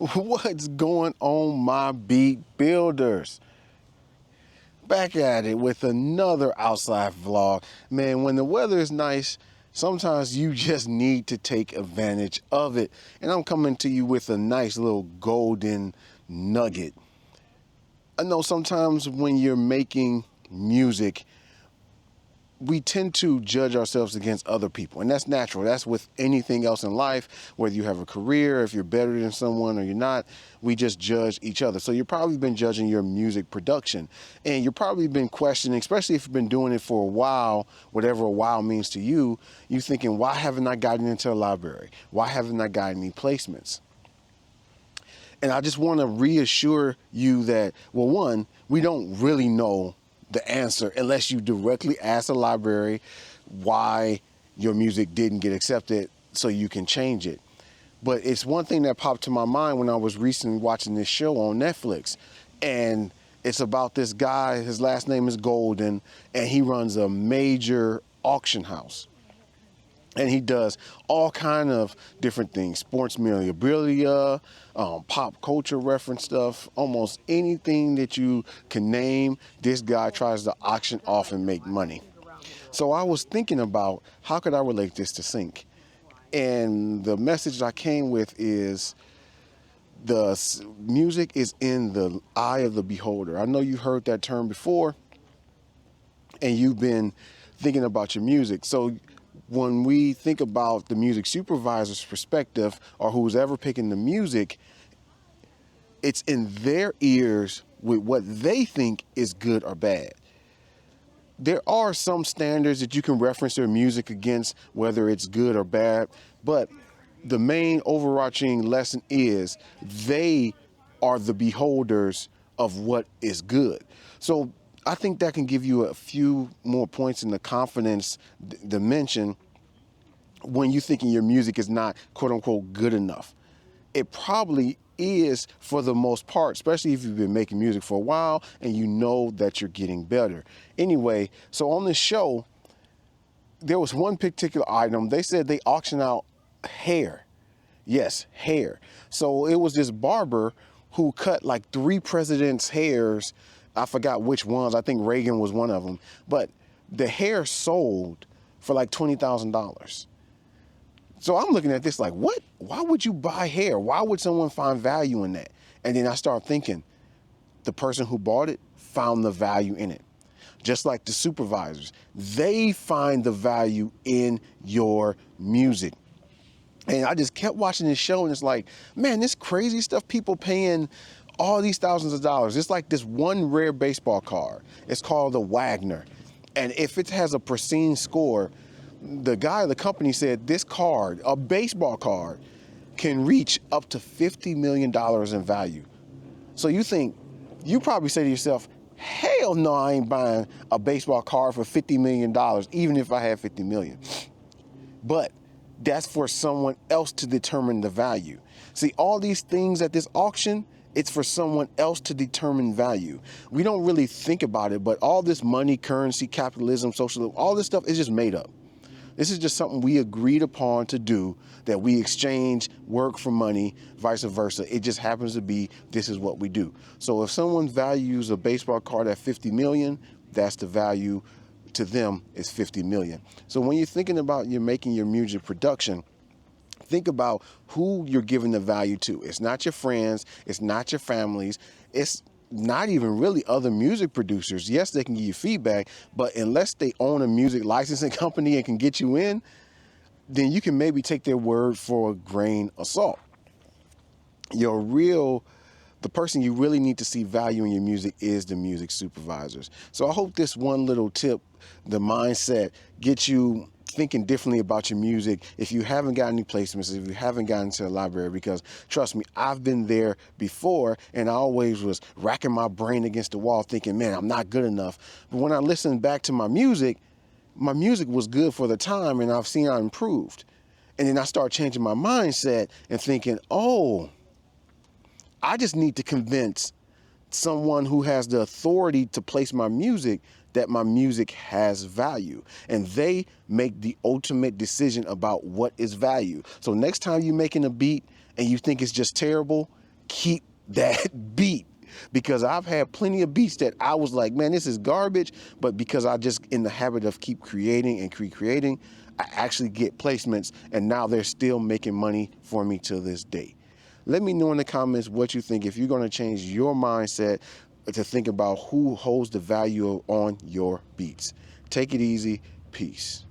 What's going on, my beat builders? Back at it with another outside vlog. Man, when the weather is nice, sometimes you just need to take advantage of it. And I'm coming to you with a nice little golden nugget. I know sometimes when you're making music, we tend to judge ourselves against other people, and that's natural. That's with anything else in life, whether you have a career, if you're better than someone or you're not, we just judge each other. So you've probably been judging your music production, and you've probably been questioning, especially if you've been doing it for a while, whatever a while means to you, you thinking, why haven't I gotten into a library? Why haven't I gotten any placements? And I just want to reassure you that, well, one, we don't really know the answer unless you directly ask the library why your music didn't get accepted so you can change it. But it's one thing that popped to my mind when I was recently watching this show on Netflix. And it's about this guy, his last name is Golden, and he runs a major auction house. And he does all kind of different things, sports memorabilia, pop culture reference stuff, almost anything that you can name, this guy tries to auction off and make money. So I was thinking about how could I relate this to sync? And the message I came with is the music is in the eye of the beholder. I know you've heard that term before, and you've been thinking about your music. So when we think about the music supervisor's perspective, or who's ever picking the music, it's in their ears with what they think is good or bad. There are some standards that you can reference their music against, whether it's good or bad, but the main overarching lesson is they are the beholders of what is good. So I think that can give you a few more points in the confidence dimension when you're thinking your music is not quote unquote good enough. It probably is for the most part, especially if you've been making music for a while and you know that you're getting better. Anyway, so on this show, there was one particular item. They said they auction out hair. Yes, hair. So it was this barber who cut like 3 presidents' hairs. I forgot which ones. I think Reagan was one of them. But the hair sold for like $20,000. So I'm looking at this like, what? Why would you buy hair? Why would someone find value in that? And then I start thinking, the person who bought it found the value in it. Just like the supervisors, they find the value in your music. And I just kept watching this show, and it's like, man, this crazy stuff, people paying all these thousands of dollars. It's like this one rare baseball card. It's called the Wagner. And if it has a pristine score, the guy of the company said this card, a baseball card, can reach up to $50 million in value. So you probably say to yourself, hell no, I ain't buying a baseball card for $50 million, even if I had 50 million. But that's for someone else to determine the value. See, all these things at this auction, it's for someone else to determine value. We don't really think about it, but all this money, currency, capitalism, socialism, all this stuff is just made up. This is just something we agreed upon to do, that we exchange work for money, vice versa. It just happens to be, this is what we do. So if someone values a baseball card at 50 million, that's the value to them is 50 million. So when you're thinking about you're making your music production, think about who you're giving the value to. It's not your friends, it's not your families, it's not even really other music producers. Yes, they can give you feedback, but unless they own a music licensing company and can get you in, then you can maybe take their word for a grain of salt. The person you really need to see value in your music is the music supervisors. So I hope this one little tip, the mindset, gets you thinking differently about your music if you haven't got any placements, if you haven't gotten to the library, because trust me, I've been there before and I always was racking my brain against the wall thinking, man, I'm not good enough. But when I listened back to my music was good for the time and I've seen I improved. And then I start changing my mindset and thinking, oh, I just need to convince someone who has the authority to place my music that my music has value, and they make the ultimate decision about what is value. So next time you're making a beat and you think it's just terrible, keep that beat. Because I've had plenty of beats that I was like, man, this is garbage. But because I just in the habit of keep creating and creating, I actually get placements, and now they're still making money for me to this day. Let me know in the comments what you think, if you're going to change your mindset to think about who holds the value on your beats. Take it easy. Peace.